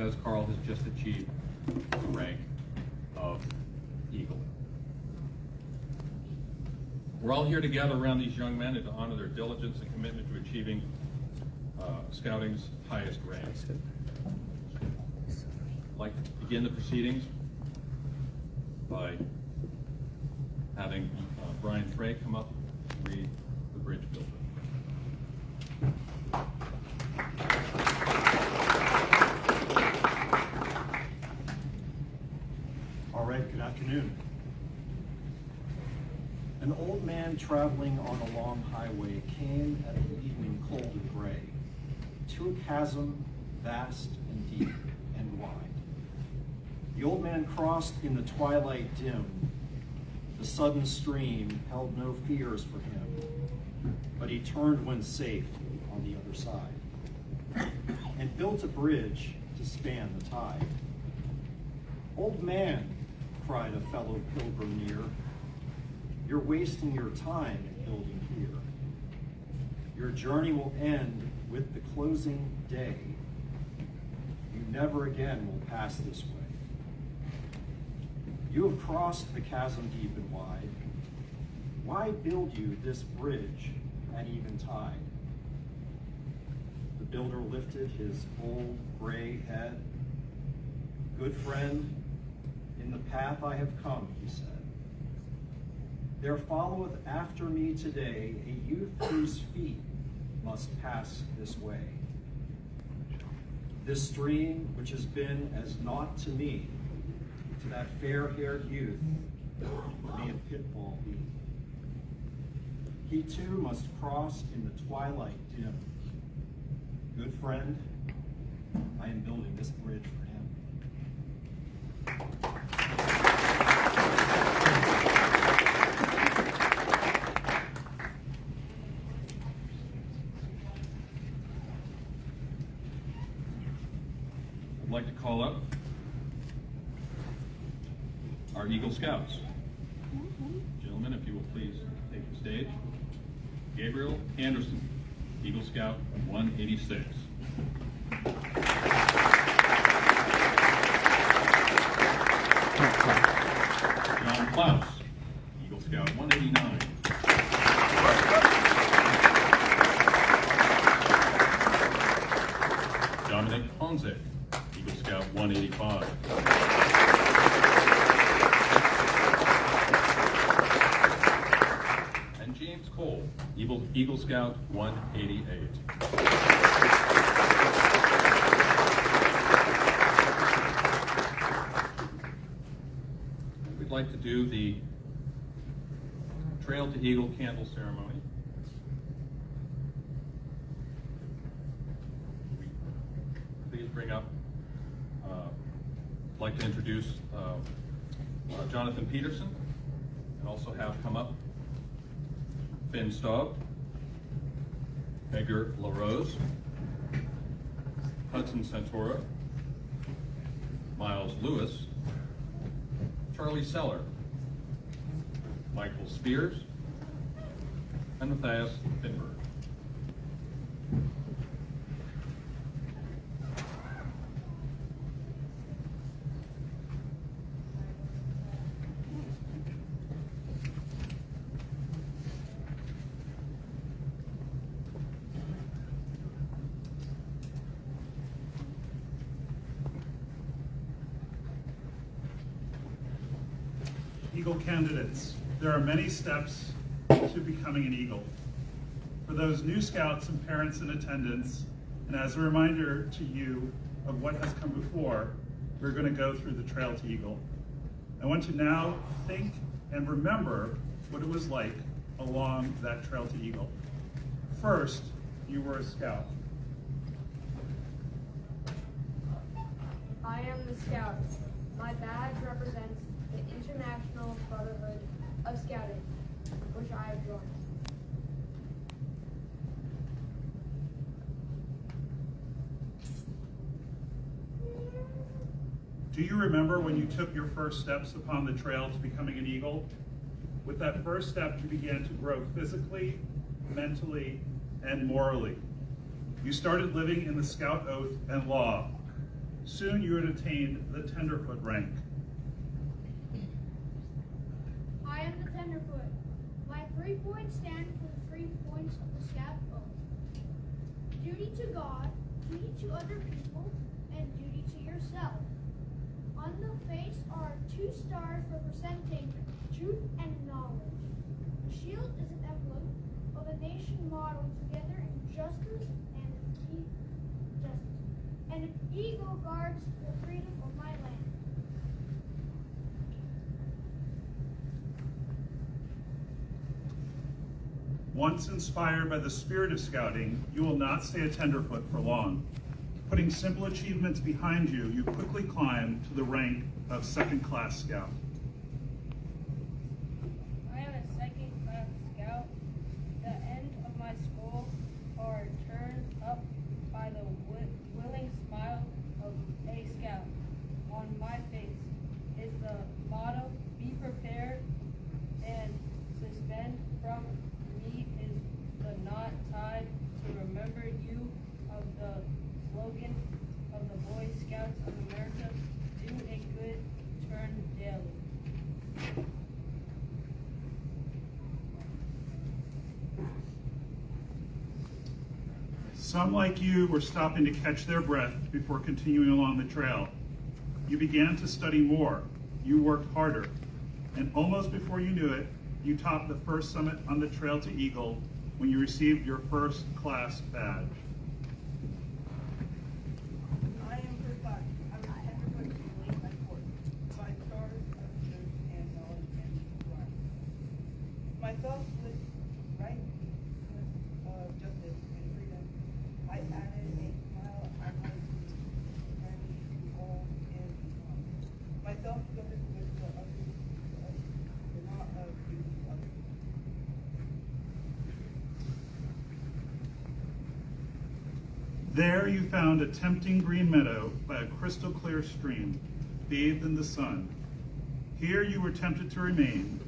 because Carl has just achieved the rank of Eagle. We're all here together around these young men and to honor their diligence and commitment to achieving Scouting's highest rank. I'd like to begin the proceedings by having Brian Frey come up and read the bridge builder. All right, good afternoon. An old man traveling on a long highway came at the evening cold and gray to a chasm vast and deep and wide. The old man crossed in the twilight dim. The sudden stream held no fears for him, but he turned when safe on the other side and built a bridge to span the tide. Old man, cried a fellow pilgrim near, you're wasting your time in building here. Your journey will end with the closing day. You never again will pass this way. You have crossed the chasm deep and wide. Why build you this bridge at eventide? The builder lifted his old gray head. Good friend, in the path I have come, he said. There followeth after me today a youth whose feet must pass this way. This stream, which has been as naught to me, to that fair-haired youth, may a pitfall be. He too must cross in the twilight dim. Good friend, I am building this bridge for him. I'd like to call up our Eagle Scouts. Gentlemen, if you will please take the stage. Gabriel Andersen, Eagle Scout 186. Clouse, Eagle Scout 189. Dominik Honzak, Eagle Scout 185. And James Kolb, Eagle Scout 188. We'd like to do the Trail to Eagle candle ceremony. Please bring up, I'd like to introduce Jonathan Peterson, and also have come up Finn Staub, Edgar LaRose, Hudson Santora, Miles Lewis, Charlie Seller, Michael Spears, and Matthias Finberg. Eagle candidates, there are many steps to becoming an Eagle. For those new Scouts and parents in attendance, and as a reminder to you of what has come before, we're going to go through the Trail to Eagle. I want you now think and remember what it was like along that Trail to Eagle. First, you were a Scout. I am the Scout. My badge represents the International Brotherhood of Scouting, which I have joined. Do you remember when you took your first steps upon the trail to becoming an Eagle? With that first step, you began to grow physically, mentally, and morally. You started living in the Scout oath and law. Soon you would attain the tenderfoot rank. I am the tenderfoot. My 3 points stand for the 3 points of the Scout Oath. Duty to God, duty to other people, and duty to yourself. On the face are 2 stars representing truth and knowledge. The shield is an emblem of a nation modeled together in justice and justice. And an eagle guards the freedom of my land. Once inspired by the spirit of scouting, you will not stay a tenderfoot for long. Putting simple achievements behind you, you quickly climb to the rank of second-class scout. I am a second-class scout. The ends of my skull are turned up by the willing smile of a scout. On my face is the motto, be prepared, and suspend from me is the knot tied to remember you of the slogan of the Boy Scouts of America, do a good turn daily. Some, like you, were stopping to catch their breath before continuing along the trail. You began to study more. You worked harder. And almost before you knew it, you topped the first summit on the trail to Eagle when you received your first class badge. I am first class. I'm a tenderfoot in late at Cort. My stars are truth and knowledge and right. Myself with rightness of justice and freedom. I added a smile on my face and all and beyond. Myself together with the others, the knot of you others. There you found a tempting green meadow by a crystal clear stream, bathed in the sun. Here you were tempted to remain.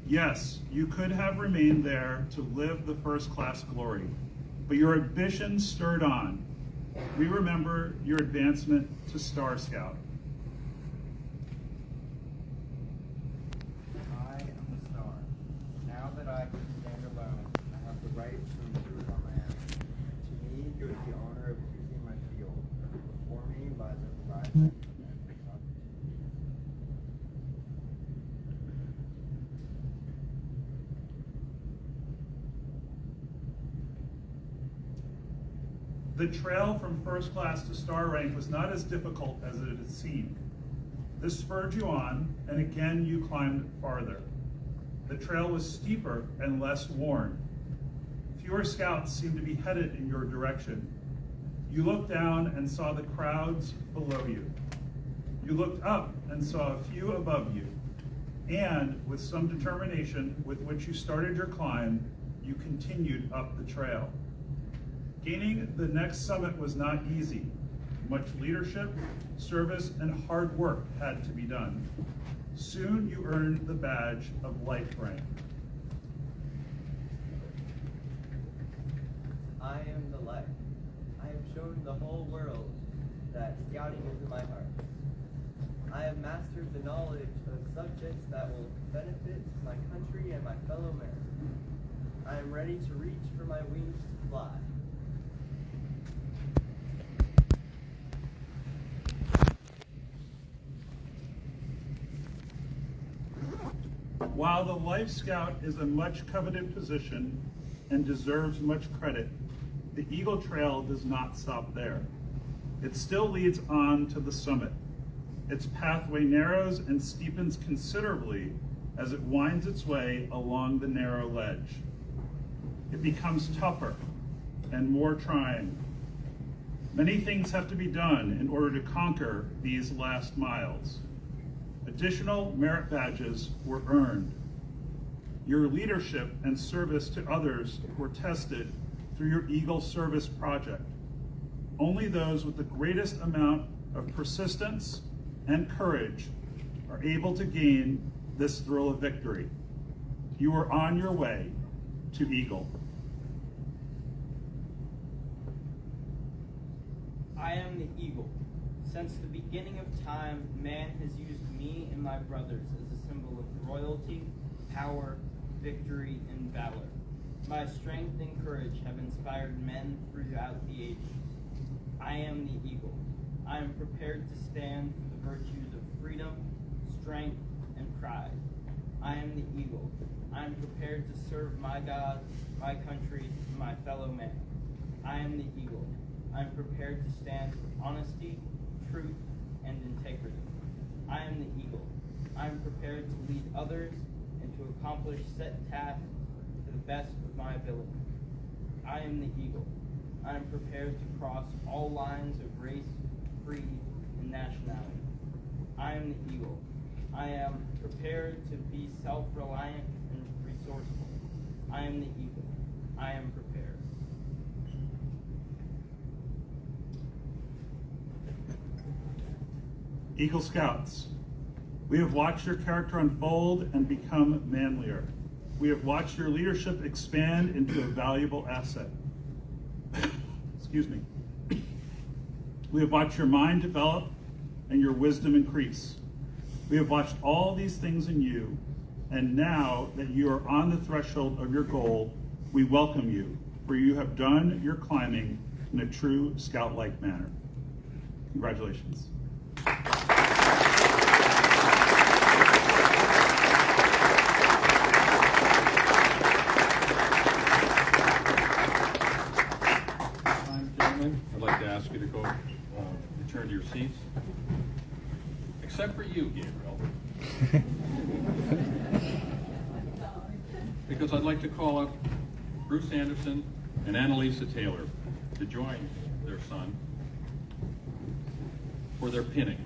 Yes, you could have remained there to live the first class glory, but your ambition stirred on. We remember your advancement to Star Scout. I am the star. Now that I can stand alone, I have the right to improve on my action. To me, it was the honor of choosing my field. Before me lies a horizon of endless opportunities. The trail from first class to star rank was not as difficult as it had seemed. This spurred you on, and again you climbed farther. The trail was steeper and less worn. Fewer scouts seemed to be headed in your direction. You looked down and saw the crowds below you. You looked up and saw a few above you. And with some determination with which you started your climb, you continued up the trail. Gaining the next summit was not easy. Much leadership, service, and hard work had to be done. Soon you earned the badge of life rank. I am the light. I have shown the whole world that scouting is in my heart. I have mastered the knowledge of subjects that will benefit my country and my fellow men. I am ready to reach for my wings to fly. While the Life Scout is a much coveted position and deserves much credit, the Eagle Trail does not stop there. It still leads on to the summit. Its pathway narrows and steepens considerably as it winds its way along the narrow ledge. It becomes tougher and more trying. Many things have to be done in order to conquer these last miles. Additional merit badges were earned. Your leadership and service to others were tested through your Eagle Service Project. Only those with the greatest amount of persistence and courage are able to gain this thrill of victory. You are on your way to Eagle. I am the Eagle, Since the beginning of time, man has used me and my brothers as a symbol of royalty, power, victory, and valor. My strength and courage have inspired men throughout the ages. I am the eagle. I am prepared to stand for the virtues of freedom, strength, and pride. I am the eagle. I am prepared to serve my God, my country, and my fellow man. I am the eagle. I am prepared to stand for honesty, truth, and integrity. I am the eagle. I am prepared to lead others and to accomplish set tasks to the best of my ability. I am the eagle. I am prepared to cross all lines of race, creed, and nationality. I am the eagle. I am prepared to be self-reliant and resourceful. I am the eagle. I am prepared. Eagle Scouts, we have watched your character unfold and become manlier. We have watched your leadership expand into a valuable asset. Excuse me. We have watched your mind develop and your wisdom increase. We have watched all these things in you, and now that you are on the threshold of your goal, we welcome you, for you have done your climbing in a true scout-like manner. Congratulations. Gentlemen, I'd like to ask you to go return to your seats. Except for you, Gabriel. Because I'd like to call up Bruce Andersen and Annalisa Taylor to join their son for their pinning.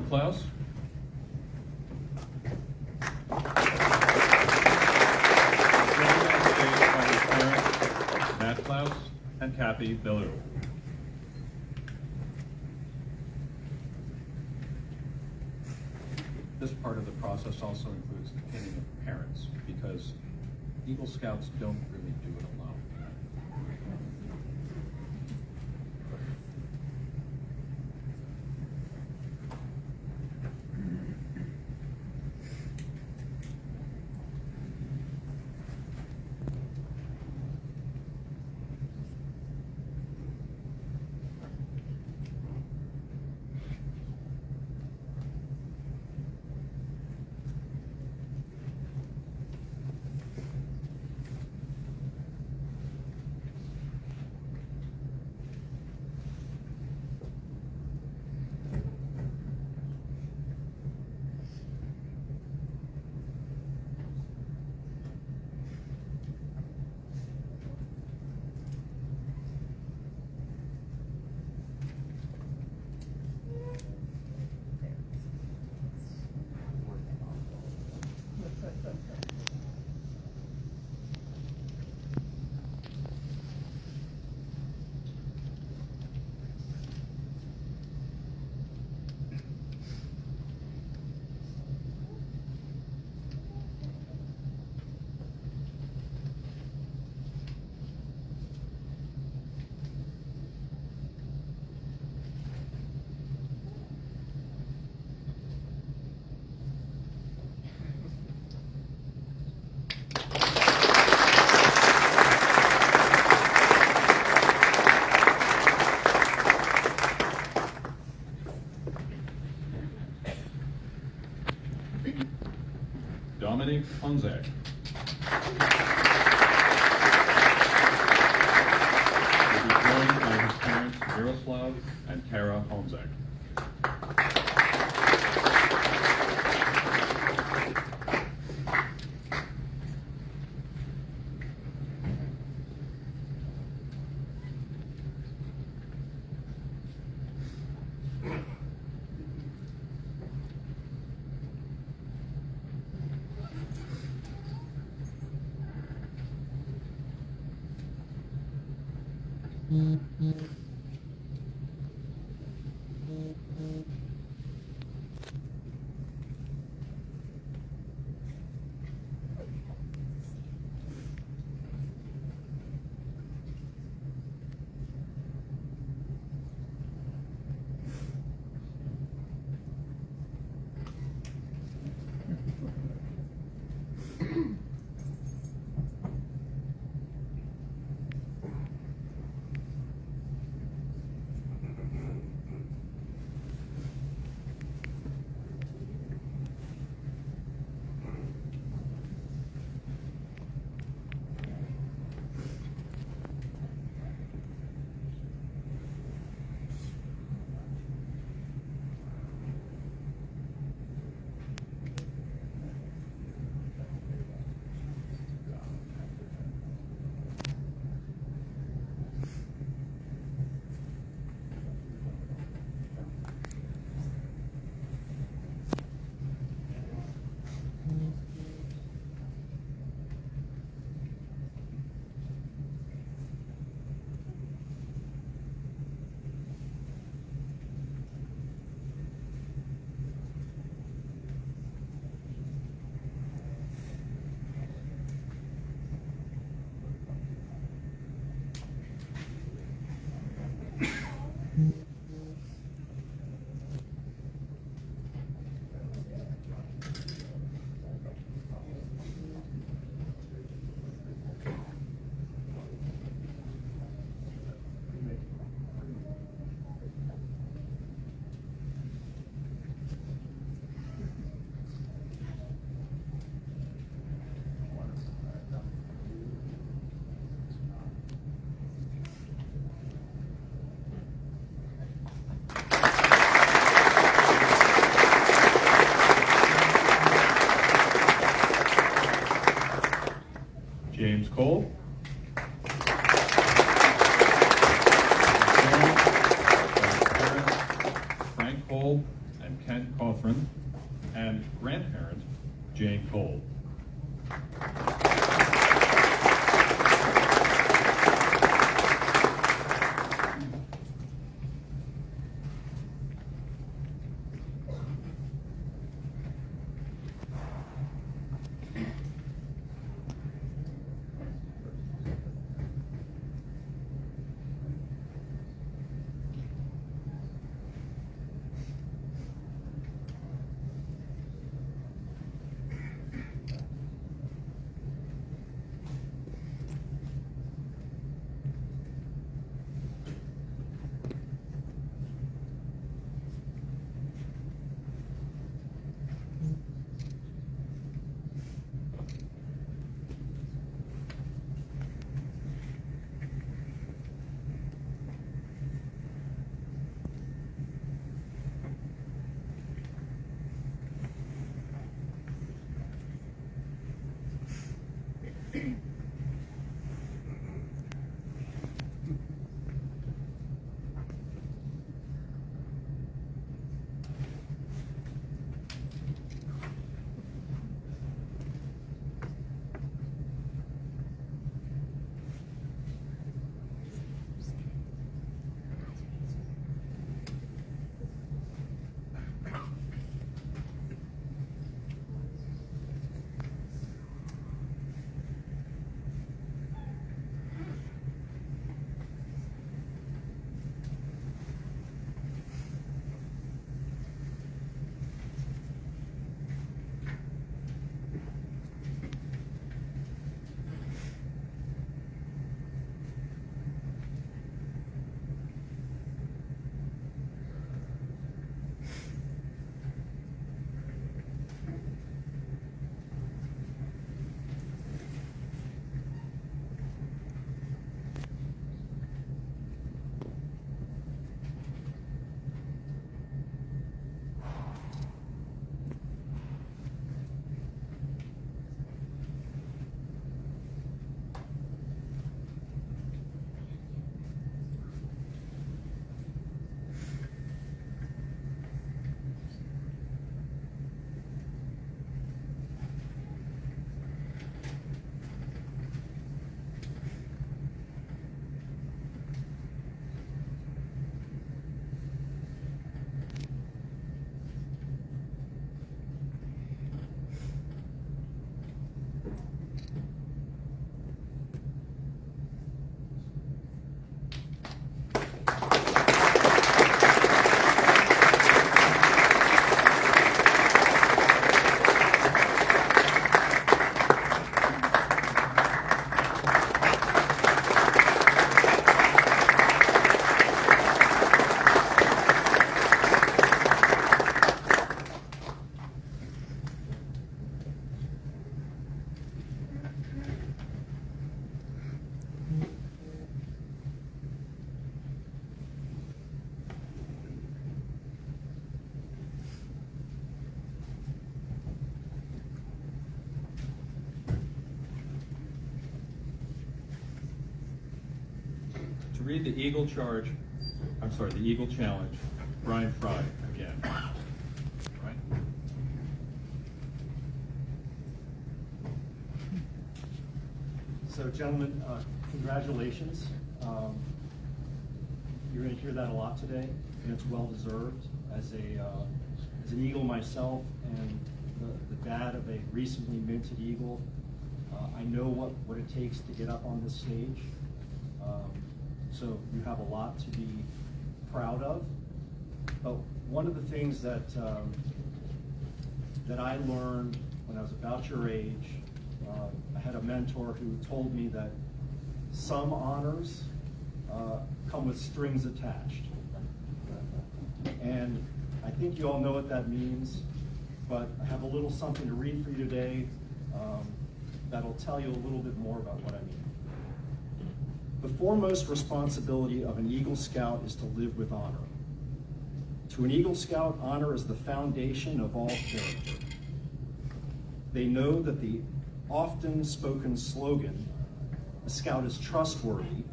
Clouse. Matt Clouse and Kathy Billou. This part of the process also includes the pinning of parents, because Eagle Scouts don't really do it alone. Dominik Honzak. Will be joined by his parents, Miroslav and Kara Honzak. James Kolb. Frank Kolb and Kent Cothran, and grandparent Jane Kolb. read the Eagle Challenge, Brian Fry again. Right? So, gentlemen, congratulations. You're going to hear that a lot today, and it's well deserved. As an Eagle myself and the dad of a recently minted Eagle, I know what it takes to get up on this stage. So you have a lot to be proud of. But one of the things that I learned when I was about your age, I had a mentor who told me that some honors come with strings attached. And I think you all know what that means, but I have a little something to read for you today that'll tell you a little bit more about what I mean. The foremost responsibility of an Eagle Scout is to live with honor. To an Eagle Scout, honor is the foundation of all character. They know that the often spoken slogan, "A Scout is trustworthy,"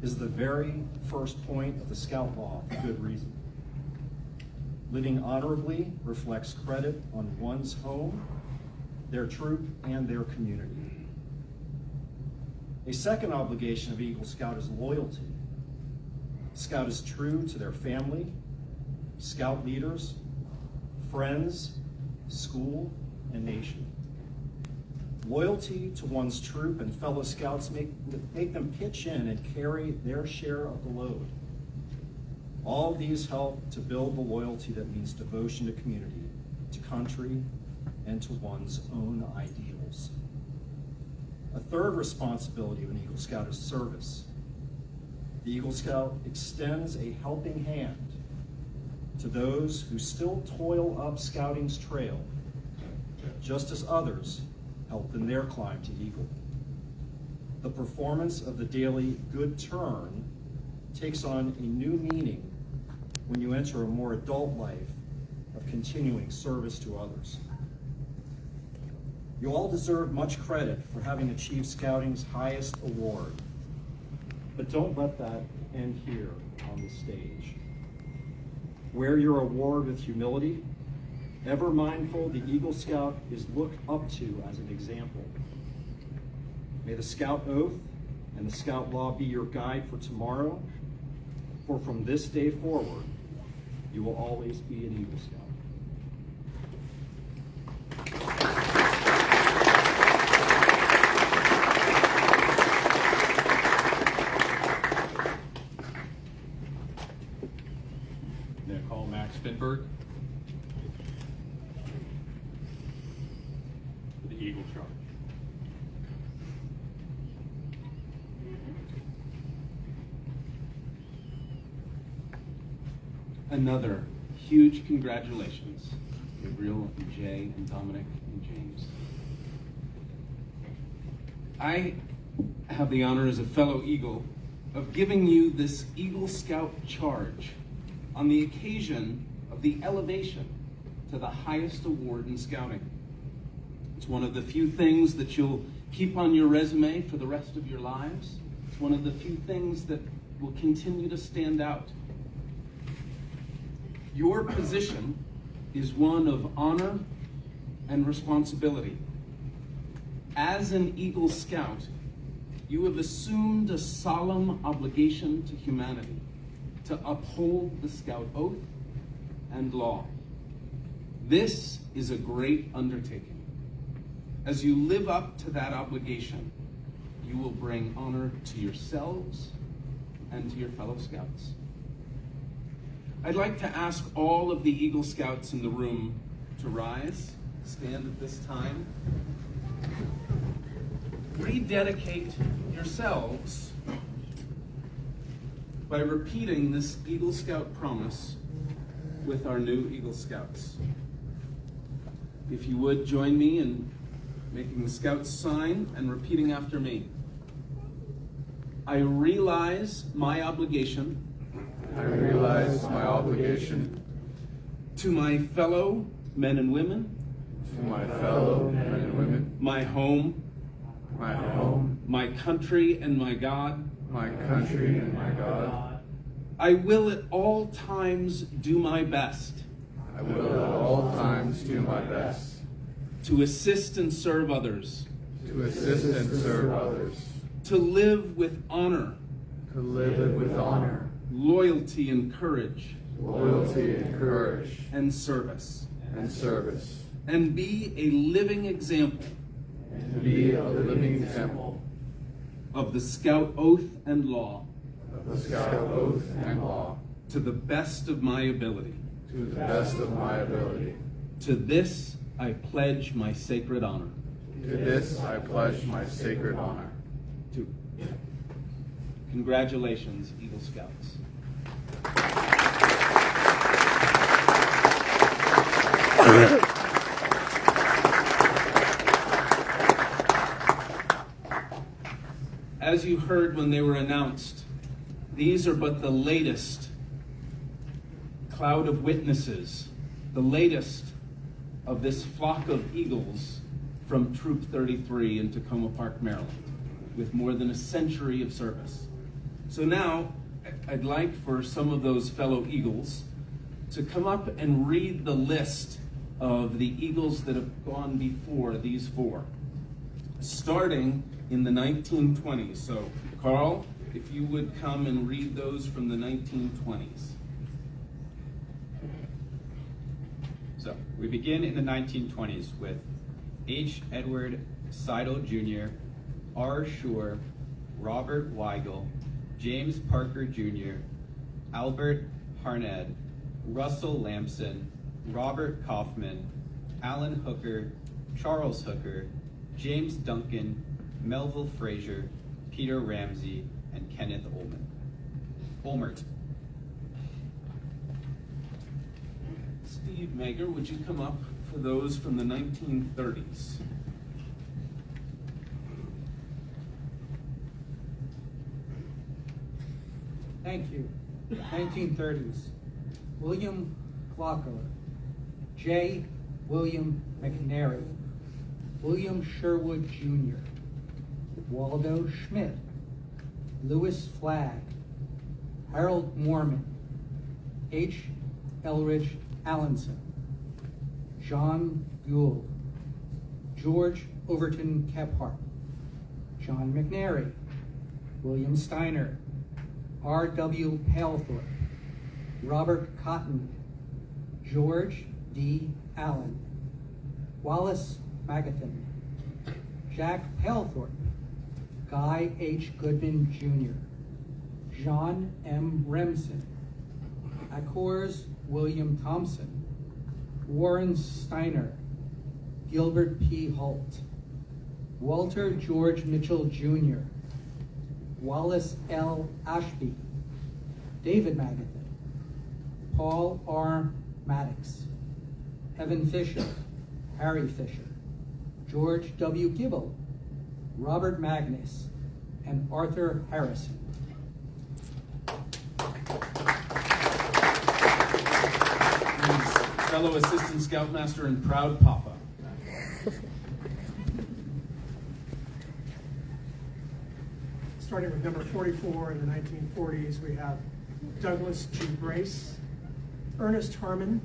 is the very first point of the Scout Law for good reason. Living honorably reflects credit on one's home, their troop, and their community. A second obligation of Eagle Scout is loyalty. Scout is true to their family, Scout leaders, friends, school, and nation. Loyalty to one's troop and fellow Scouts make them pitch in and carry their share of the load. All of these help to build the loyalty that means devotion to community, to country, and to one's own ideals. A third responsibility of an Eagle Scout is service. The Eagle Scout extends a helping hand to those who still toil up Scouting's trail, just as others helped in their climb to Eagle. The performance of the daily good turn takes on a new meaning when you enter a more adult life of continuing service to others. You all deserve much credit for having achieved Scouting's highest award, but don't let that end here on the stage. Wear your award with humility, ever mindful the Eagle Scout is looked up to as an example. May the Scout Oath and the Scout Law be your guide for tomorrow, for from this day forward, you will always be an Eagle Scout. Now call Max Finberg for the Eagle Charge. Another huge congratulations, Gabriel and Jay and Dominik and James. I have the honor as a fellow Eagle of giving you this Eagle Scout charge on the occasion of the elevation to the highest award in Scouting. It's one of the few things that you'll keep on your resume for the rest of your lives. It's one of the few things that will continue to stand out. Your position is one of honor and responsibility. As an Eagle Scout, you have assumed a solemn obligation to humanity to uphold the Scout Oath and law. This is a great undertaking. As you live up to that obligation, you will bring honor to yourselves and to your fellow Scouts. I'd like to ask all of the Eagle Scouts in the room to rise, stand at this time. Rededicate yourselves by repeating this Eagle Scout promise with our new Eagle Scouts. If you would join me in making the Scouts sign and repeating after me. I realize my obligation. I realize my obligation To my fellow men and women. to my fellow men and women, My home. my home, My country and my God. my country and my God. I will at all times do my best I will at all times do my best to assist and serve others, to assist and serve others, to live with honor, to live with honor, loyalty and courage, loyalty and courage, and service, and be a living example to be a living example of the Scout oath and law of the Scout oath and law to the best of my ability. to the best of my ability. To this I pledge my sacred honor. To this I pledge my sacred honor. Congratulations, Eagle Scouts. As you heard when they were announced, these are but the latest cloud of witnesses, the latest of this flock of eagles from Troop 33 in Tacoma Park, Maryland, with more than a century of service. So now, I'd like for some of those fellow Eagles to come up and read the list of the Eagles that have gone before these four, starting in the 1920s. So, Carl, if you would come and read those from the 1920s. So, we begin in the 1920s with H. Edward Seidel Jr., R. Shore, Robert Weigel, James Parker Jr., Albert Harned, Russell Lamson, Robert Kaufman, Alan Hooker, Charles Hooker, James Duncan, Melville Frazier, Peter Ramsey, and Kenneth Olmert. Steve Mager, would you come up for those from the 1930s? Thank you. 1930s. William Glocker, J. William McNary, William Sherwood Jr., Waldo Schmidt, Louis Flagg, Harold Mormon, H. Elridge Allenson, John Gould, George Overton Kephart, John McNary, William Steiner, R.W. Palethorpe, Robert Cotton, George D. Allen, Wallace Magathon, Jack Palethorpe, Guy H. Goodman Jr., John M. Remsen, Akors William Thompson, Warren Steiner, Gilbert P. Holt, Walter George Mitchell Jr., Wallace L. Ashby, David Magathon, Paul R. Maddox, Evan Fisher, Harry Fisher, George W. Gibble, Robert Magnus, and Arthur Harrison. Please, fellow Assistant Scoutmaster and proud Papa. Starting with number 44 in the 1940s, we have Douglas G. Brace, Ernest Harmon,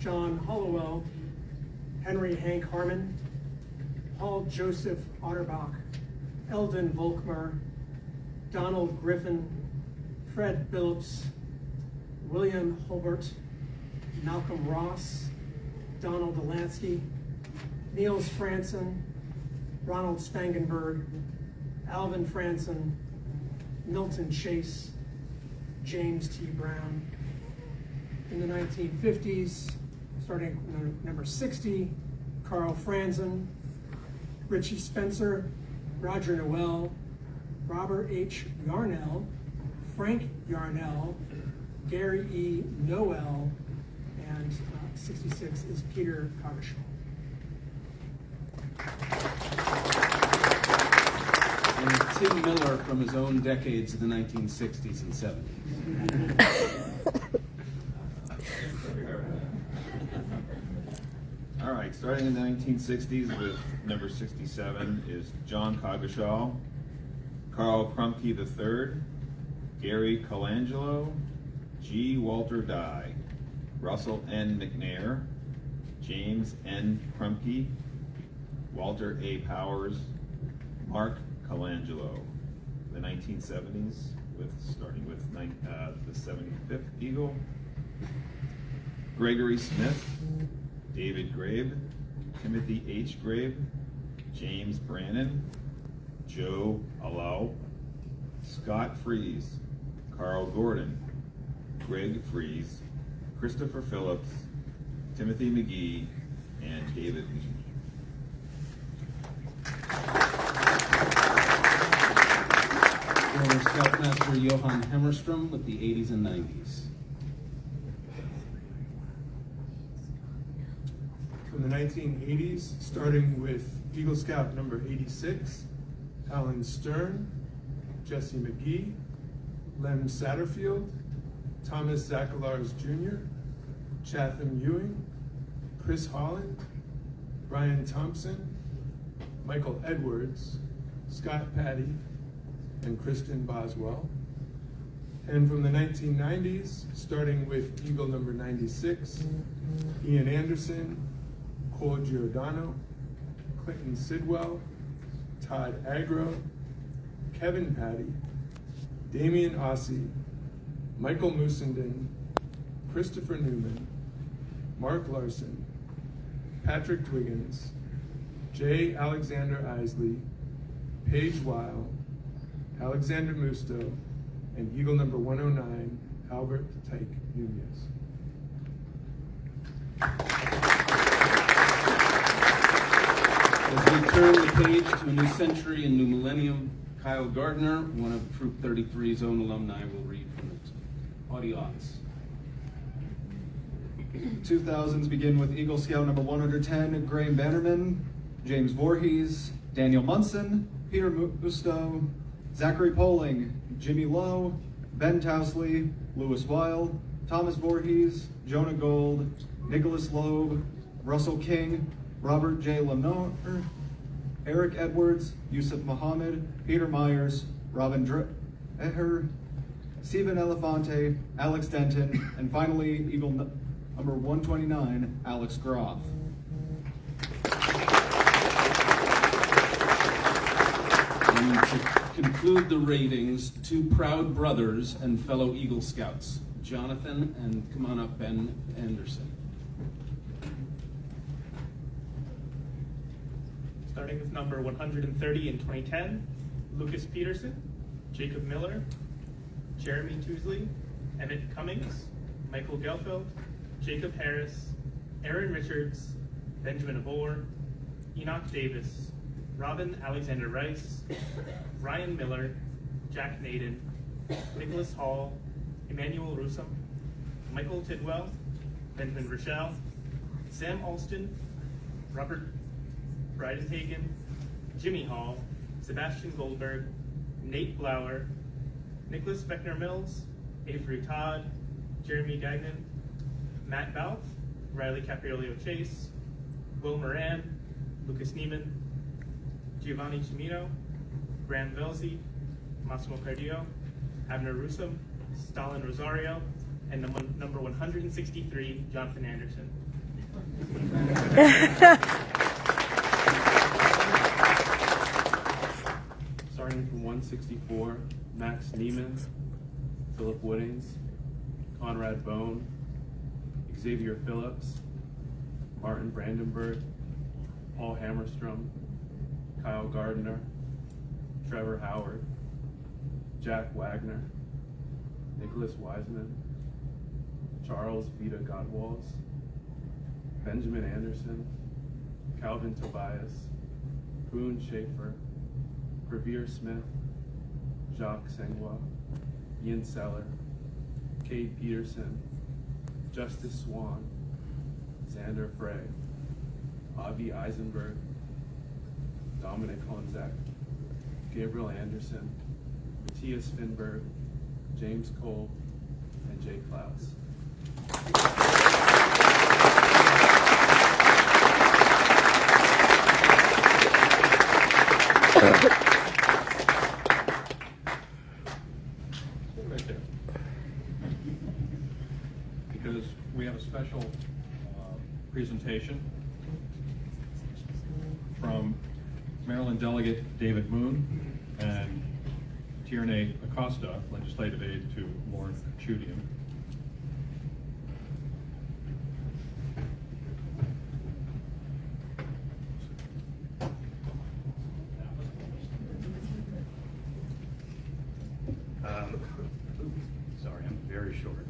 John Hollowell, Henry Hank Harmon, Paul Joseph Otterbach, Eldon Volkmar, Donald Griffin, Fred Billups, William Hulbert, Malcolm Ross, Donald Delansky, Niels Franson, Ronald Spangenberg, Alvin Franson, Milton Chase, James T. Brown. In the 1950s, starting at number 60, Carl Franzen, Richie Spencer, Roger Noel, Robert H. Yarnell, Frank Yarnell, Gary E. Noel, and 66 is Peter Coggeshall. And Tim Miller from his own decades of the 1960s and 70s. All right, starting in the 1960s with number 67 is John Coggeshall, Carl Krumke III, Gary Colangelo, G. Walter Dye, Russell N. McNair, James N. Krumke, Walter A. Powers, Mark Colangelo. The 1970s, starting with the 75th Eagle, Gregory Smith, David Grabe, Timothy H. Grabe, James Brannon, Joe Allow, Scott Fries, Carl Gordon, Greg Fries, Christopher Phillips, Timothy McGee, and David Lee. Former Scoutmaster Johan Hammerstrom with the 80s and 90s. From the 1980s, starting with Eagle Scout number 86, Alan Stern, Jesse McGee, Lem Satterfield, Thomas Zachalars Jr., Chatham Ewing, Chris Holland, Brian Thompson, Michael Edwards, Scott Patty, and Kristen Boswell. And from the 1990s, starting with Eagle number 96, Ian Anderson, Cole Giordano, Clinton Sidwell, Todd Agro, Kevin Patty, Damian Ossie, Michael Musenden, Christopher Newman, Mark Larson, Patrick Twiggins, J. Alexander Isley, Paige Weil, Alexander Musto, and Eagle number 109, Albert Tyke Nunez. As we turn the page to a new century and new millennium, Kyle Gardner, one of Troop 33's own alumni, will read from the audience. 2000s begin with Eagle Scout number 110, Graham Bannerman, James Voorhees, Daniel Munson, Peter Musto, Zachary Poling, Jimmy Lowe, Ben Tousley, Lewis Weil, Thomas Voorhees, Jonah Gold, Nicholas Loeb, Russell King, Robert J. Lemnor, Eric Edwards, Yusuf Muhammad, Peter Myers, Robin Dreher, Stephen Elefante, Alex Denton, and finally Eagle number 129, Alex Groff. And to conclude the ratings, two proud brothers and fellow Eagle Scouts, Jonathan and, come on up, Ben Andersen. Starting with number 130 in 2010, Lucas Peterson, Jacob Miller, Jeremy Tousley, Emmett Cummings, Michael Gelfeld, Jacob Harris, Aaron Richards, Benjamin Avor, Enoch Davis, Robin Alexander Rice, Ryan Miller, Jack Naden, Nicholas Hall, Emmanuel Rusum, Michael Tidwell, Benjamin Rochelle, Sam Alston, Robert Breidenhagen, Jimmy Hall, Sebastian Goldberg, Nate Blauer, Nicholas Beckner Mills, Avery Todd, Jeremy Gagnon, Matt Balf, Riley Capriolio Chase, Will Moran, Lucas Neiman, Giovanni Cimino, Graham Velzy, Massimo Cardio, Abner Rusum, Stalin Rosario, and number 163, Jonathan Anderson. Starting from 164, Max Neiman, Philip Woodings, Conrad Bone, Xavier Phillips, Martin Brandenburg, Paul Hammerstrom, Kyle Gardner, Trevor Howard, Jack Wagner, Nicholas Wiseman, Charles Vita Godwalls, Benjamin Anderson, Calvin Tobias, Boone Schaefer, Revere Smith, Jacques Sengwa, Ian Seller, Cade Peterson, Justice Swan, Xander Frey, Avi Eisenberg, Dominik Honzak, Gabriel Andersen, Matthias Finberg, James Kolb, and Jay Clouse. citation from Maryland Delegate David Moon and Tierney Acosta, legislative aide to Lauren Chudian. Sorry, I'm very short.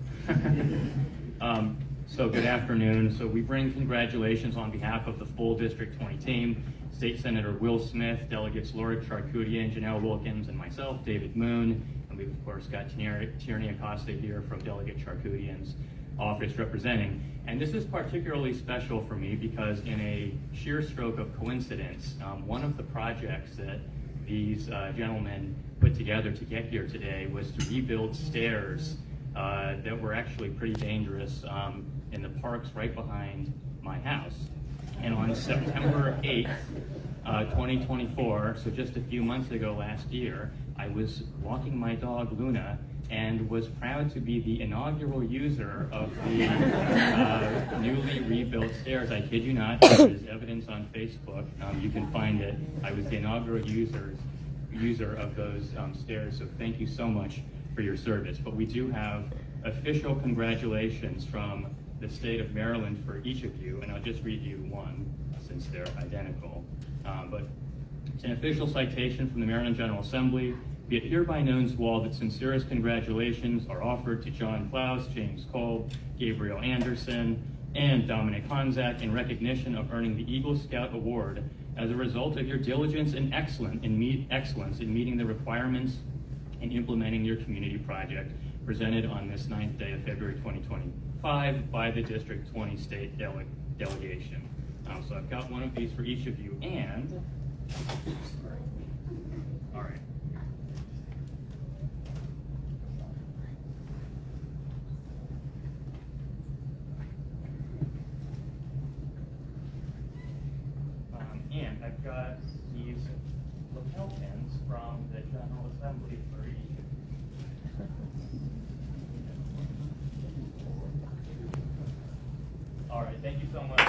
So good afternoon. So we bring congratulations on behalf of the full District 20 team, State Senator Will Smith, Delegates Laura Charkoudian, Janelle Wilkins, and myself, David Moon. And we've of course got Tierney Acosta here from Delegate Charkoudian's office representing. And this is particularly special for me because in a sheer stroke of coincidence, one of the projects that these gentlemen put together to get here today was to rebuild stairs that were actually pretty dangerous in the parks right behind my house. And on September 8th, 2024, so just a few months ago last year, I was walking my dog Luna and was proud to be the inaugural user of the newly rebuilt stairs. I kid you not, there is evidence on Facebook. You can find it. I was the inaugural user of those stairs, so thank you so much for your service. But we do have official congratulations from the state of Maryland for each of you, and I'll just read you one since they're identical. But it's an official citation from the Maryland General Assembly. Be it hereby known to all that sincerest congratulations are offered to John Clouse, James Kolb, Gabriel Andersen, and Dominik Honzak in recognition of earning the Eagle Scout Award as a result of your diligence and excellence in meeting the requirements and implementing your community project presented on this 9th day of February 2025 by the District 20 State Delegation. So I've got one of these for each of you, and, all right. And I've got these lapel pins from the General Assembly for each of you. All right, thank you so much.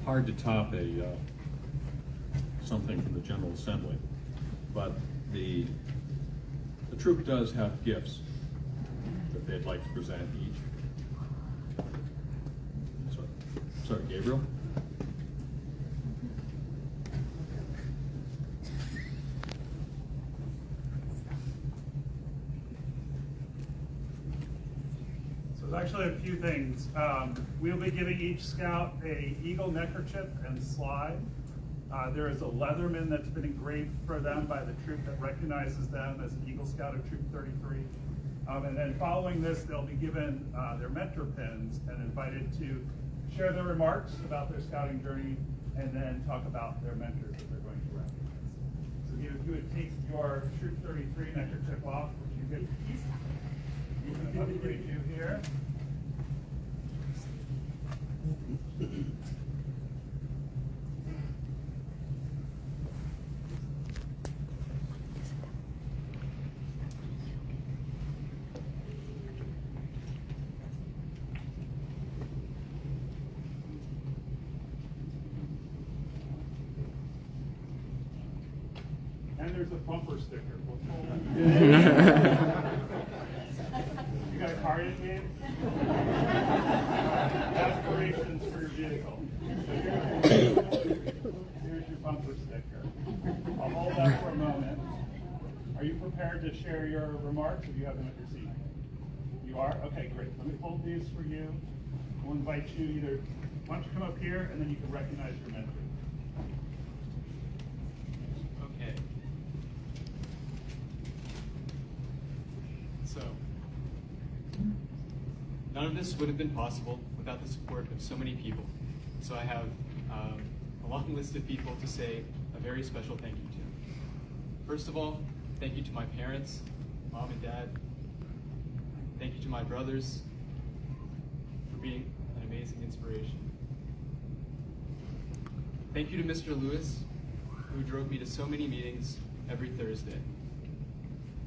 Hard to top something from the General Assembly, but the troop does have gifts that they'd like to present each. Sorry, Gabriel? There's actually a few things. We'll be giving each scout a eagle neckerchief and slide. There is a Leatherman that's been engraved for them by the troop that recognizes them as an Eagle Scout of Troop 33. And then following this, they'll be given their mentor pins and invited to share their remarks about their scouting journey and then talk about their mentors that they're going to recognize. So if you would take your Troop 33 neckerchief off, which you get to keep. I'm going to upgrade you here. And there's a bumper sticker. You got a car yet, Gabe? Aspirations for your vehicle. Here's your bumper sticker. I'll hold that for a moment. Are you prepared to share your remarks, or do you have them at your seat? You are? Okay, great. Let me hold these for you. We'll invite you either, why don't you come up here, and then you can recognize your mentor. Okay. So, none of this would have been possible without the support of so many people. So I have a long list of people to say a very special thank you to. First of all, thank you to my parents, Mom and Dad. Thank you to my brothers for being an amazing inspiration. Thank you to Mr. Lewis, who drove me to so many meetings every Thursday.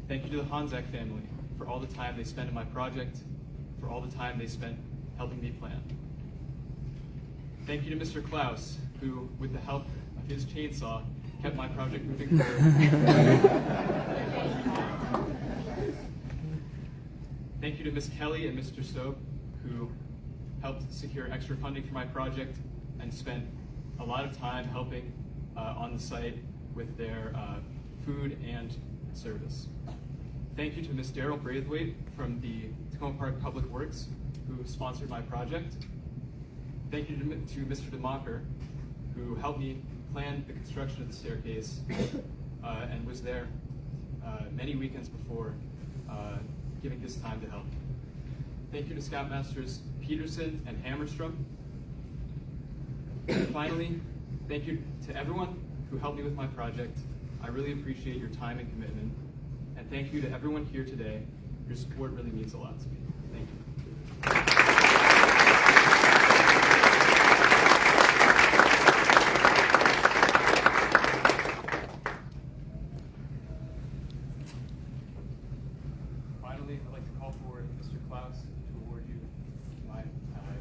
Thank you to the Honzak family for all the time they spent in my project, for all the time they spent helping me plan. Thank you to Mr. Clouse, who, with the help of his chainsaw, kept my project moving forward. Thank you to Ms. Kelly and Mr. Stope, who helped secure extra funding for my project and spent a lot of time helping on the site with their food and service. Thank you to Ms. Daryl Braithwaite from the Tacoma Park Public Works, who sponsored my project. Thank you to Mr. DeMacher, who helped me plan the construction of the staircase and was there many weekends before, giving his time to help. Thank you to Scoutmasters Peterson and Hammerstrom. And finally, thank you to everyone who helped me with my project. I really appreciate your time and commitment. And thank you to everyone here today. Your support really means a lot to me. Thank you. Finally, I'd like to call forward Mr. Clouse to award you my ally.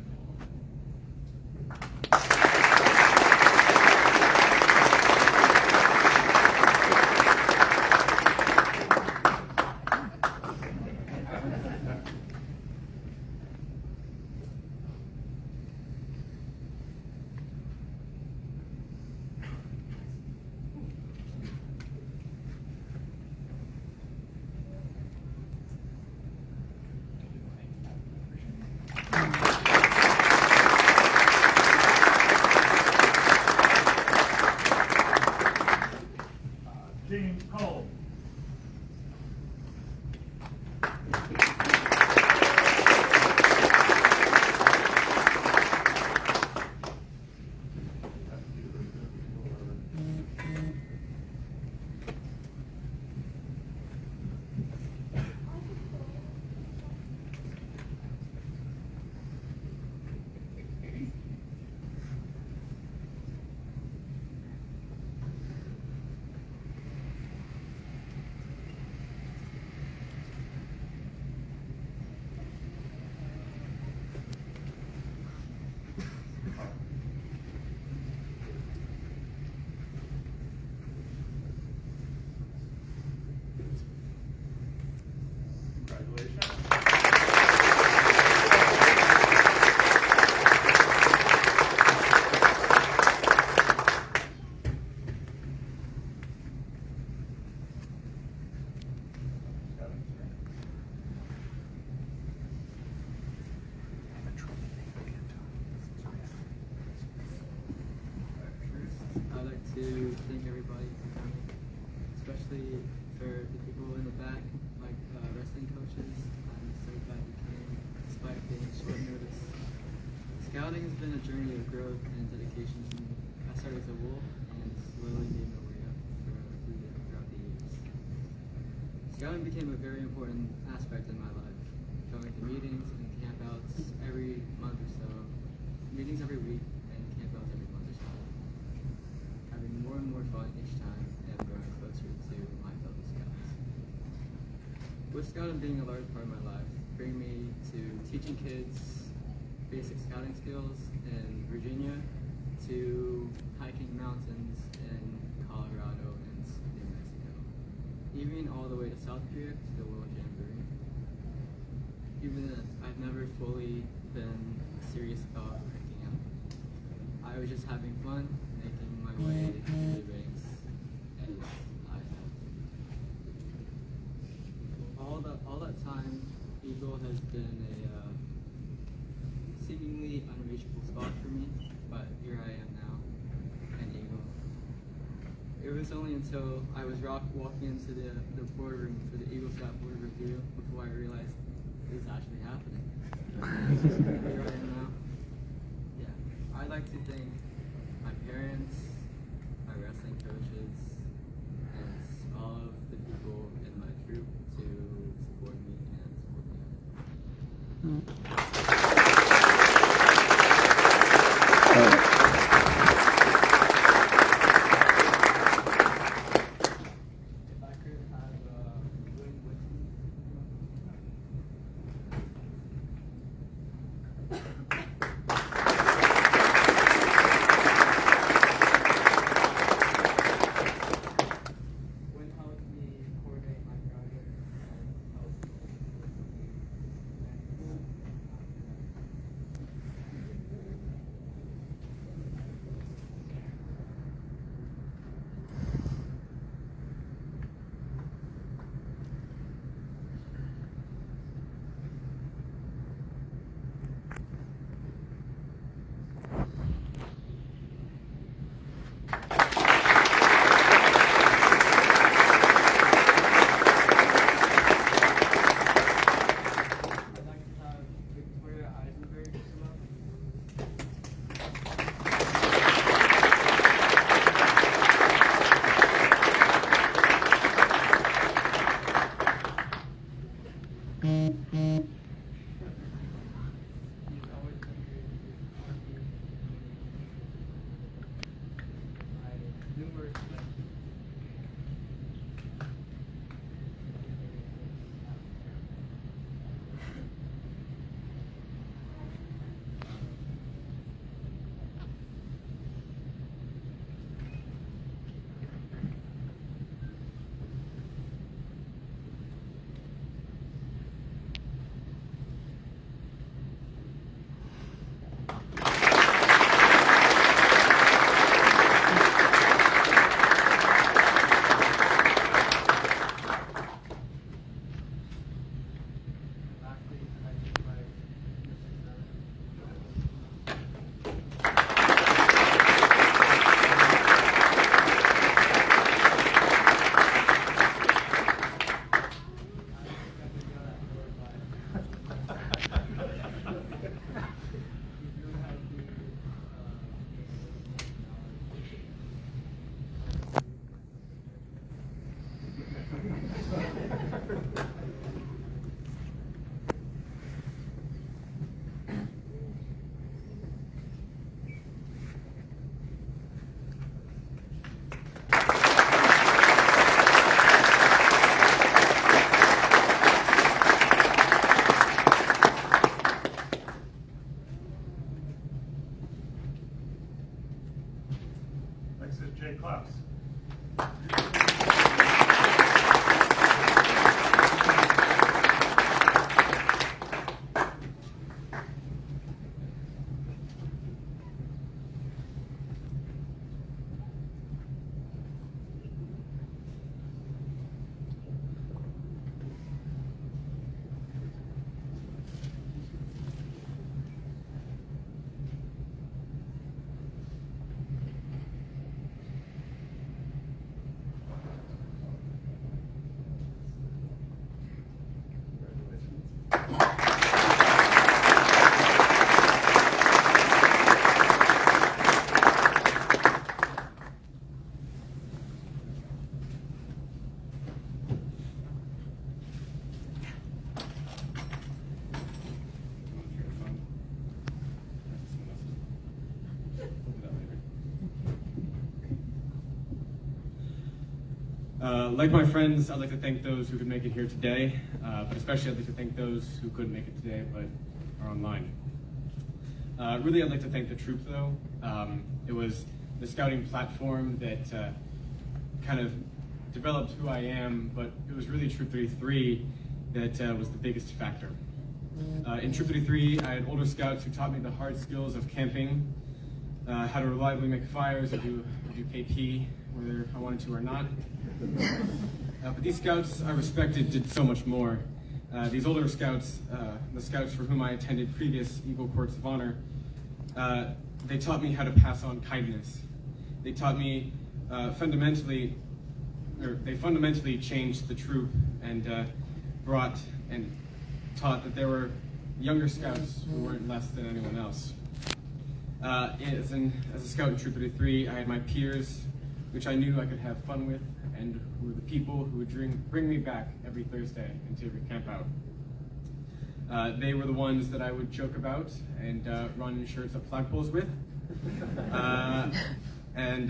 James Kolb. I'd like to thank everybody for coming, especially for the people in the back, like wrestling coaches. I'm so glad you came, despite being short notice. Scouting has been a journey of growth and dedication to me. I started as a wolf and slowly made my way up throughout the years. Scouting became a very important aspect in my life, going to meetings and campouts every month or so, meetings every week, and campouts every month or so. Having more and more fun each time and growing closer to my fellow scouts. With scouting being a large part of my life, bringing me to teaching kids basic scouting skills in Virginia to hiking mountains in Colorado and New Mexico, even all the way to South Korea to the World Jamboree. Even then, I've never fully been serious about hiking out. I was just having fun, making my way through the ranks as I felt. All that time, Eagle has been a seemingly unreachable spot for me, but here I am now, an Eagle. It was only until I was walking into the boardroom for the Eagle Scout board review before I realized it was actually happening. I'd like to thank my parents, my wrestling coaches, and all of the people in my troop to support me and support me. Next is Clouse. Like my friends, I'd like to thank those who could make it here today, but especially I'd like to thank those who couldn't make it today but are online. Really, I'd like to thank the troop though. It was the scouting platform that kind of developed who I am, but it was really Troop 33 that was the biggest factor. In Troop 33, I had older scouts who taught me the hard skills of camping, how to reliably make fires, or do KP, whether I wanted to or not. But these scouts I respected did so much more. These older scouts, the scouts for whom I attended previous Eagle Courts of Honor, they taught me how to pass on kindness. They taught me fundamentally changed the troop and brought and taught that there were younger scouts who weren't less than anyone else. As a scout in Troop 33, I had my peers, which I knew I could have fun with, and who were the people who would bring me back every Thursday into every camp out. They were the ones that I would joke about and run in shirts up flagpoles with. And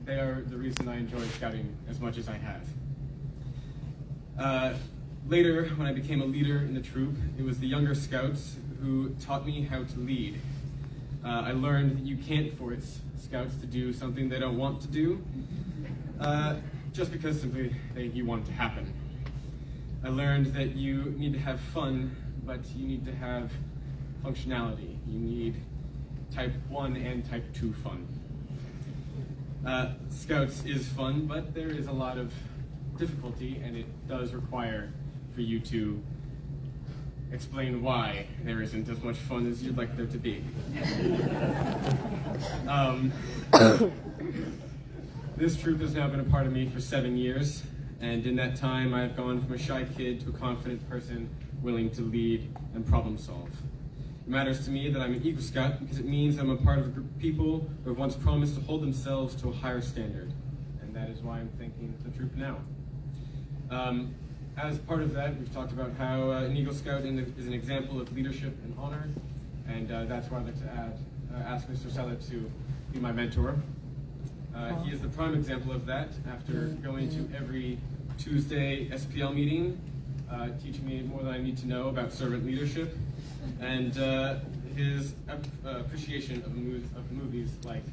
they are the reason I enjoy scouting as much as I have. Later, when I became a leader in the troop, it was the younger scouts who taught me how to lead. I learned that you can't force scouts to do something they don't want to do, just because simply you want it to happen. I learned that you need to have fun, but you need to have functionality. You need type 1 and type 2 fun. Scouts is fun, but there is a lot of difficulty, and it does require for you to explain why there isn't as much fun as you'd like there to be. This troop has now been a part of me for 7 years, and in that time I've gone from a shy kid to a confident person willing to lead and problem solve. It matters to me that I'm an Eagle Scout because it means I'm a part of a group of people who have once promised to hold themselves to a higher standard, and that is why I'm thanking the troop now. As part of that, we've talked about how an Eagle Scout is an example of leadership and honor, and that's why I'd like to ask Mr. Sella to be my mentor. He is the prime example of that after going to every Tuesday SPL meeting, teaching me more than I need to know about servant leadership, and his appreciation of movies like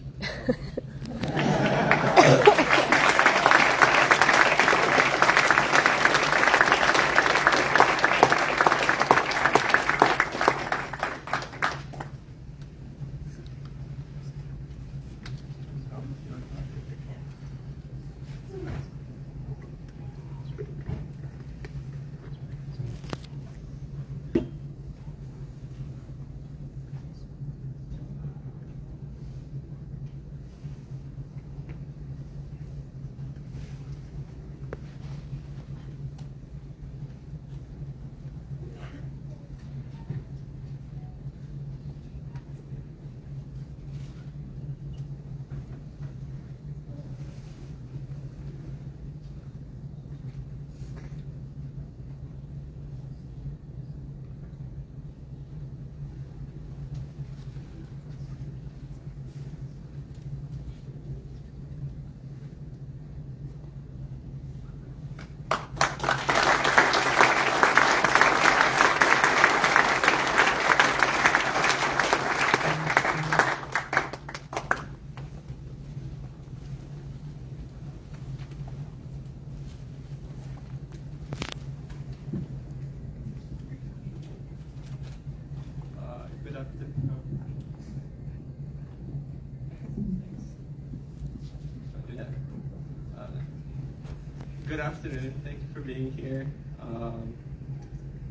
Good afternoon. Thank you for being here.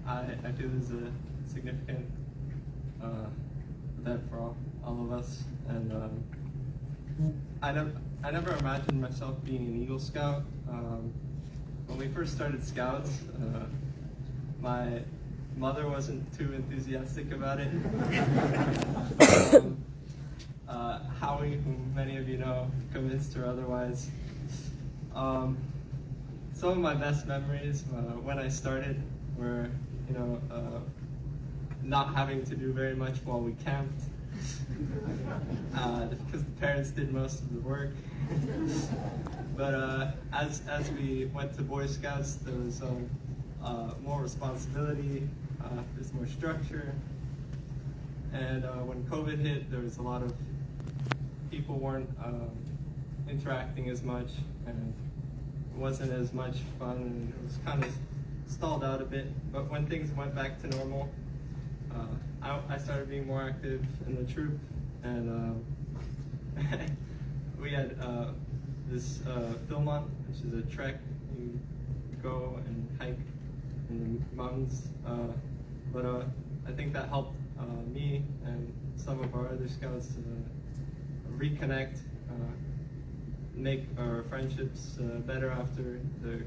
I feel this is a significant event for all of us, and I never imagined myself being an Eagle Scout. When we first started Scouts, my mother wasn't too enthusiastic about it. Howie, whom many of you know, convinced her otherwise. Some of my best memories when I started were, not having to do very much while we camped, because the parents did most of the work. But as we went to Boy Scouts, there was more responsibility, there's more structure, and when COVID hit, there was a lot of people weren't interacting as much, and it wasn't as much fun, and it was kind of stalled out a bit. But when things went back to normal, I started being more active in the troop, and we had this Philmont, which is a trek. You go and hike in the mountains, but I think that helped me and some of our other scouts reconnect, make our friendships better after the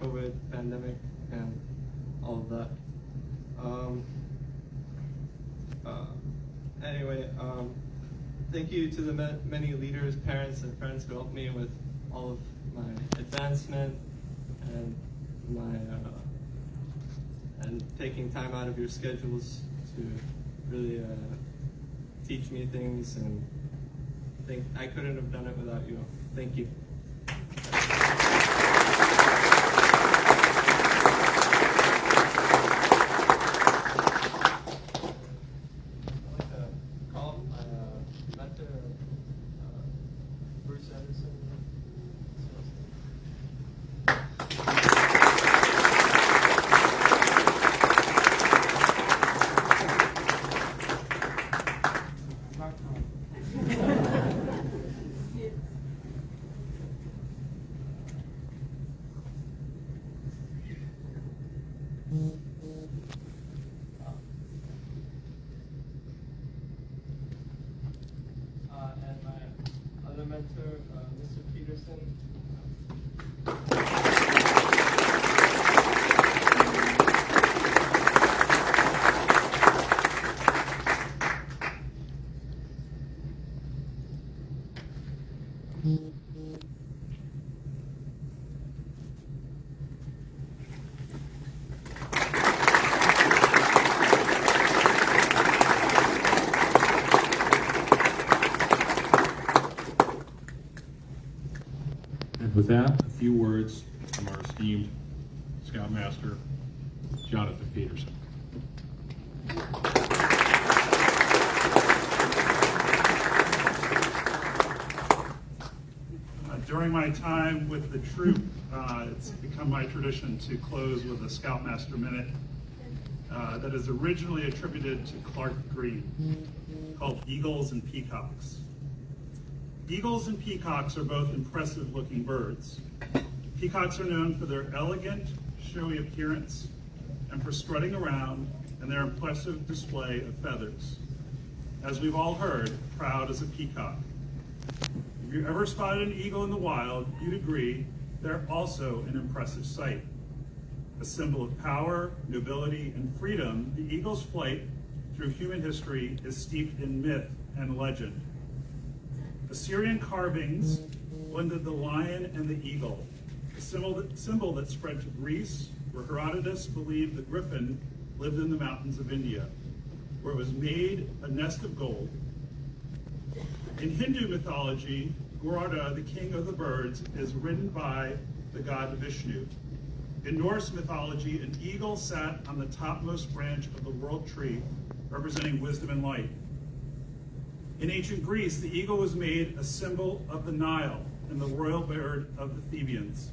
COVID pandemic and all of that. Anyway, thank you to the many leaders, parents, and friends who helped me with all of my advancement and and taking time out of your schedules to really teach me things, and I couldn't have done it without you. Thank you. And my other mentor, Mr. Peterson. And with that, a few words from our esteemed Scoutmaster, Jonathan Peterson. During my time with the troop, it's become my tradition to close with a Scoutmaster Minute that is originally attributed to Clark Green, called Eagles and Peacocks. Eagles and peacocks are both impressive-looking birds. Peacocks are known for their elegant, showy appearance and for strutting around and their impressive display of feathers. As we've all heard, proud as a peacock. If you ever spotted an eagle in the wild, you'd agree they're also an impressive sight. A symbol of power, nobility, and freedom, the eagle's flight through human history is steeped in myth and legend. Assyrian carvings blended the lion and the eagle, a symbol that spread to Greece, where Herodotus believed the griffin lived in the mountains of India, where it was made a nest of gold. In Hindu mythology, Garuda, the king of the birds, is ridden by the god Vishnu. In Norse mythology, an eagle sat on the topmost branch of the world tree, representing wisdom and light. In ancient Greece, the eagle was made a symbol of the Nile and the royal bird of the Thebans.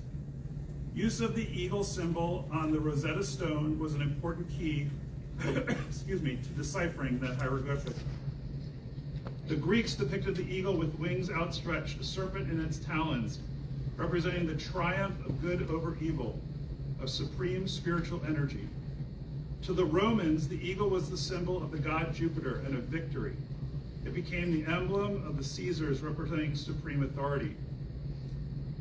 Use of the eagle symbol on the Rosetta Stone was an important key to deciphering the hieroglyphic. The Greeks depicted the eagle with wings outstretched, a serpent in its talons, representing the triumph of good over evil, of supreme spiritual energy. To the Romans, the eagle was the symbol of the god Jupiter and of victory. It became the emblem of the Caesars, representing supreme authority.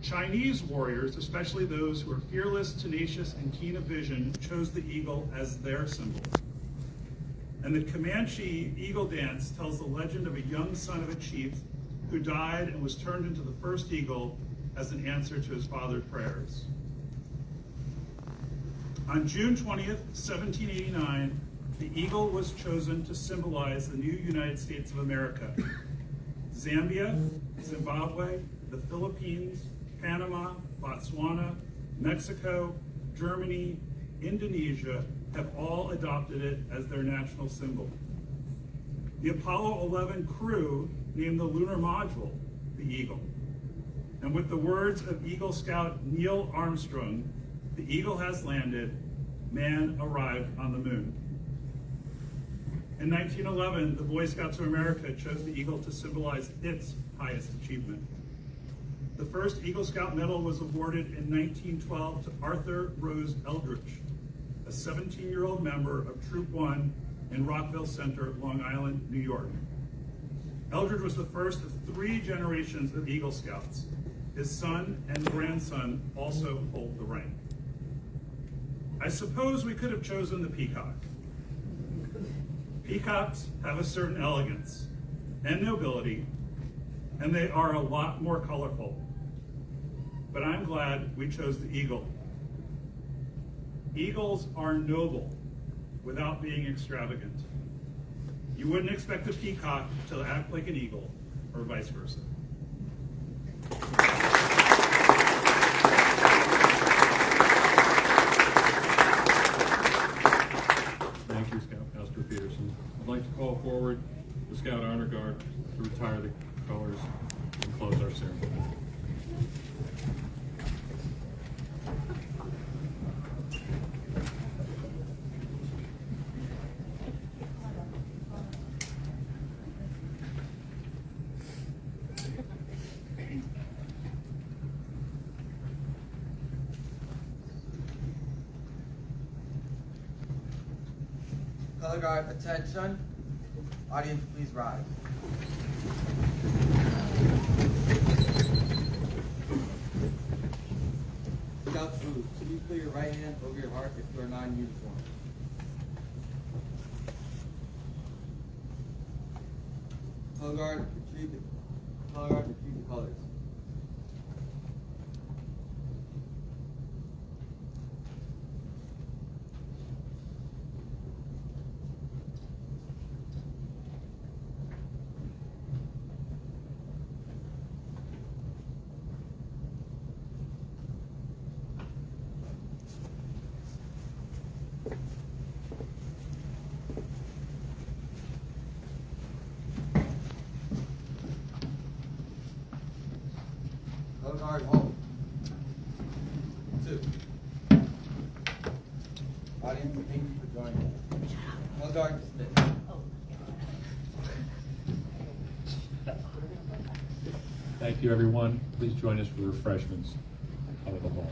Chinese warriors, especially those who are fearless, tenacious, and keen of vision, chose the eagle as their symbol. And the Comanche eagle dance tells the legend of a young son of a chief who died and was turned into the first eagle as an answer to his father's prayers. On June 20th, 1789, the eagle was chosen to symbolize the new United States of America. Zambia, Zimbabwe, the Philippines, Panama, Botswana, Mexico, Germany, Indonesia have all adopted it as their national symbol. The Apollo 11 crew named the lunar module the Eagle. And with the words of Eagle Scout Neil Armstrong, the Eagle has landed, man arrived on the moon. In 1911, the Boy Scouts of America chose the eagle to symbolize its highest achievement. The first Eagle Scout medal was awarded in 1912 to Arthur Rose Eldridge, a 17-year-old member of Troop 1 in Rockville Center, Long Island, New York. Eldridge was the first of 3 generations of Eagle Scouts. His son and grandson also hold the rank. I suppose we could have chosen the peacock. Peacocks have a certain elegance and nobility, and they are a lot more colorful. But I'm glad we chose the eagle. Eagles are noble without being extravagant. You wouldn't expect a peacock to act like an eagle, or vice versa. Thank you, Scoutmaster Peterson. I'd like to call forward the Scout Honor Guard to retire the colors and close our ceremony. Color guard, attention. Audience, please rise. Scout salute. Please put your right hand over your heart if you are not in uniform. Color guard, retrieve the colors. Color guard, hold. 2. Audience, thank you for joining us. Color guard, dismiss. Thank you, everyone. Please join us for refreshments out of the hall.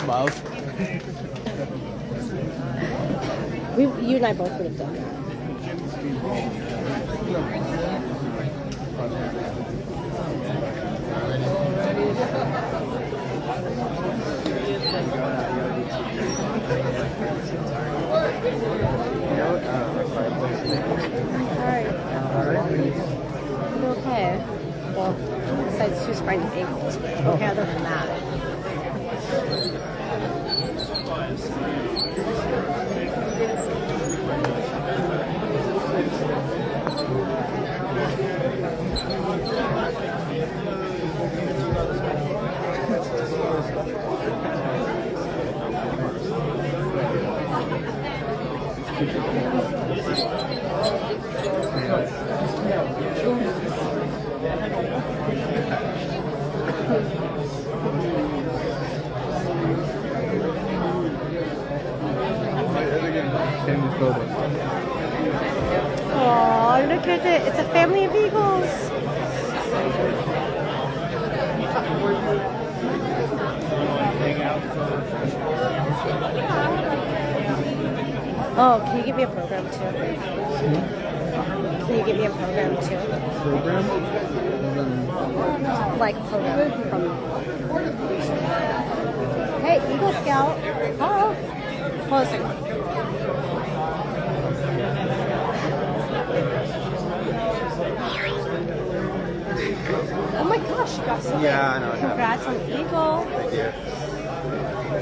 Clouse. You and I both would have done that. Okay. Well, besides 2 sprained ankles, but okay other than that. Oh, look at it. It's a family of eagles. Oh, can you give me a program too? Can you give me a program too? Program? Like a program from... Hey, Eagle Scout. Oh. Hold on a second. Oh my gosh, you got so Yeah, I know. Congrats on Eagle. Thank you.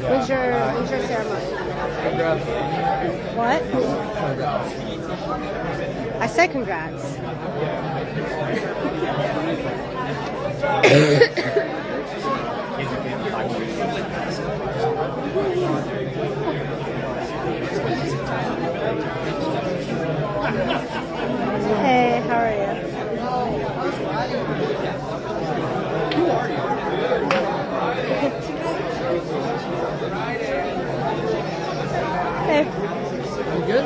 When's your ceremony? What? I said congrats. Hey, how are you? Hey. You good?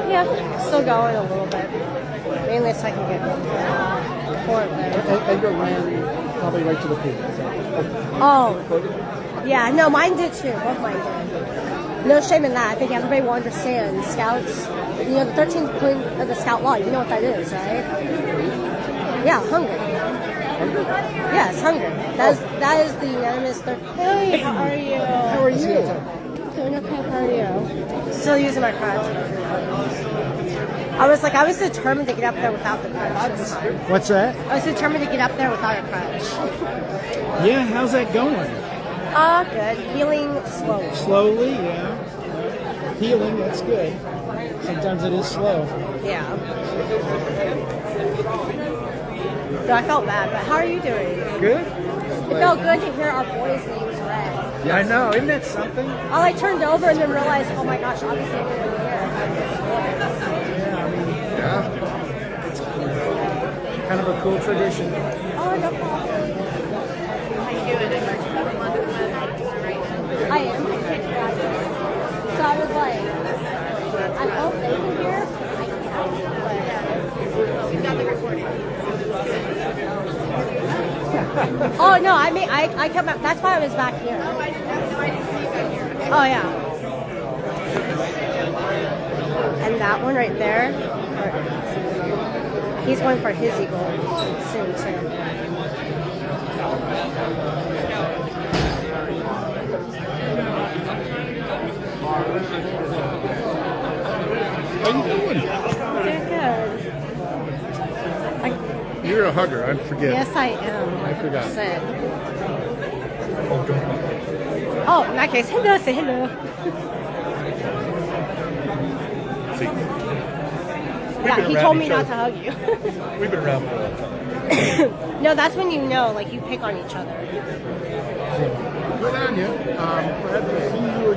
Yeah, still going a little bit. Mainly so I can get forward there. Edgar ran probably right to the field. Oh. Yeah, no, mine did too. Both mine did. No shame in that. I think everybody will understand. Scouts, you know, the 13th point of the Scout Law, you know what that is, right? Yeah, hungry. Yes, hunger. That is the unanimous third. Hey, how are you? How are you? Doing okay, how are you? Still using my crutch. I was determined to get up there without the crutch this time. What's that? I was determined to get up there without a crutch. Yeah, how's that going? Good. Healing slowly. Slowly, yeah. Healing, that's good. Sometimes it is slow. Yeah. No, I felt bad, but how are you doing? Good. It felt good to hear our boys' names read. Yeah, I know. Isn't that something? I turned over and then realized, oh my gosh, obviously I'm going to be here. Yeah. It's cool. Kind of a cool tradition. Oh, no problem. I am. So I was like, I hope they can hear. I can't. We've got the recording. Oh no, I kept my, that's why I was back here. Oh, I didn't see you back here. Oh yeah. And that one right there, he's going for his eagle soon too. How you doing? They're good. You're a hugger, I forget. Yes, I am. I forgot. Oh, in that case, hello, say hello. Yeah, he told me not to hug you. We've been around for a long time. No, that's when you know, like you pick on each other. Good on you. Glad to see you again.